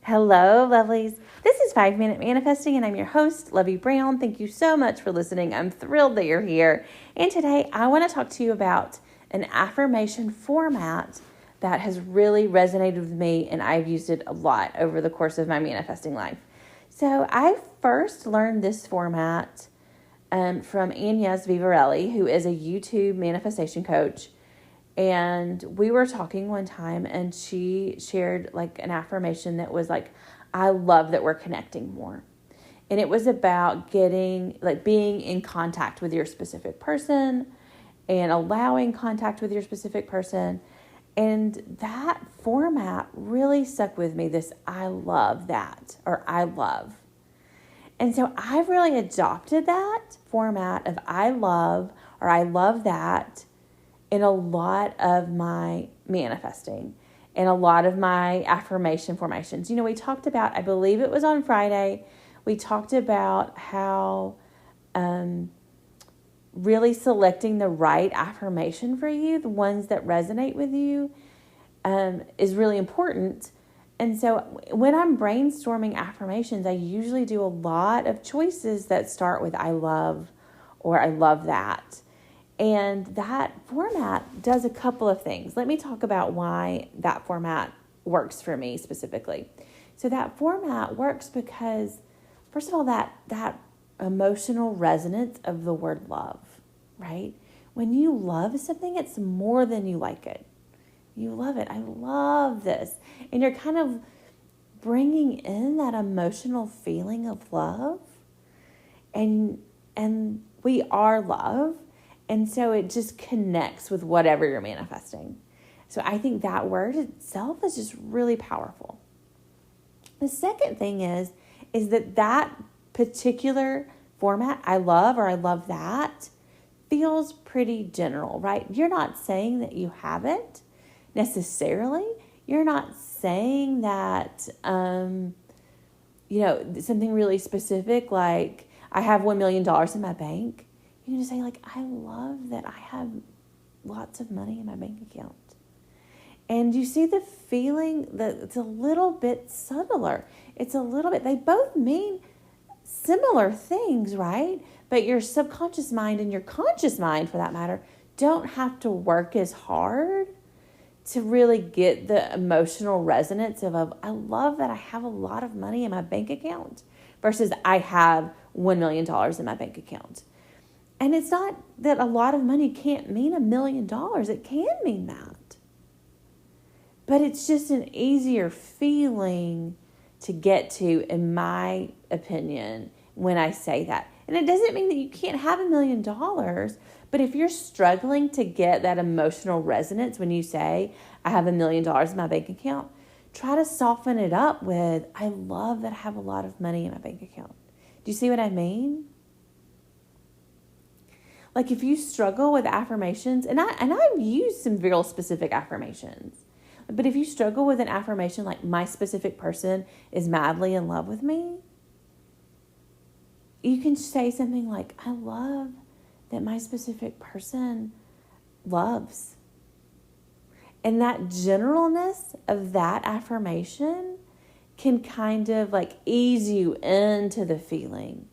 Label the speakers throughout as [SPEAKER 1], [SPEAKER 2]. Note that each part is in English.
[SPEAKER 1] Hello, lovelies. This is 5 Minute Manifesting, and I'm your host, Lovey Brown. Thank you so much for listening. I'm thrilled that you're here. And today, I want to talk to you about an affirmation format that has really resonated with me, and I've used it a lot over the course of my manifesting life. So I first learned this format from Agnes Vivarelli, who is a YouTube manifestation coach. And we were talking one time and she shared like an affirmation that was like, I love that we're connecting more. And it was about being in contact with your specific person and allowing contact with your specific person. And that format really stuck with me, this I love that, or I love. And so I've really adopted that format of I love, or I love that, in a lot of my manifesting and a lot of my affirmation formations. You know, we talked about, I believe it was on Friday, we talked about how really selecting the right affirmation for you, the ones that resonate with you, is really important. And so when I'm brainstorming affirmations, I usually do a lot of choices that start with I love or I love that. And that format does a couple of things. Let me talk about why that format works for me specifically. So that format works because, first of all, that emotional resonance of the word love, right? When you love something, it's more than you like it. You love it. I love this. And you're kind of bringing in that emotional feeling of love. And we are love. And so it just connects with whatever you're manifesting. So I think that word itself is just really powerful. The second thing is that particular format, I love or I love that, feels pretty general, right? You're not saying that you have it necessarily. You're not saying that, something really specific like I have $1 million in my bank. You can just say, like, I love that I have lots of money in my bank account. And you see the feeling that it's a little bit subtler. They both mean similar things, right? But your subconscious mind and your conscious mind, for that matter, don't have to work as hard to really get the emotional resonance of I love that I have a lot of money in my bank account versus I have $1 million in my bank account. And it's not that a lot of money can't mean $1 million. It can mean that. But it's just an easier feeling to get to, in my opinion, when I say that. And it doesn't mean that you can't have $1 million. But if you're struggling to get that emotional resonance when you say, I have $1 million in my bank account, try to soften it up with, I love that I have a lot of money in my bank account. Do you see what I mean? Like if you struggle with affirmations, and I've used some real specific affirmations, but if you struggle with an affirmation like my specific person is madly in love with me, you can say something like, I love that my specific person loves. And that generalness of that affirmation can kind of like ease you into the feeling.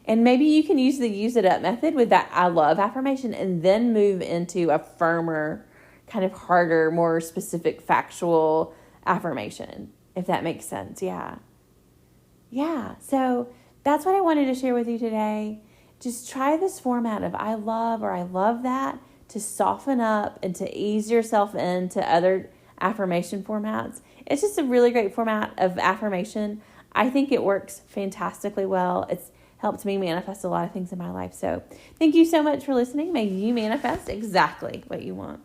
[SPEAKER 1] And maybe you can use the use it up method with that I love affirmation and then move into a firmer, kind of harder, more specific, factual affirmation, if that makes sense. Yeah. So that's what I wanted to share with you today. Just try this format of I love or I love that to soften up and to ease yourself into other affirmation formats. It's just a really great format of affirmation. I think it works fantastically well. It's helped me manifest a lot of things in my life. So thank you so much for listening. May you manifest exactly what you want.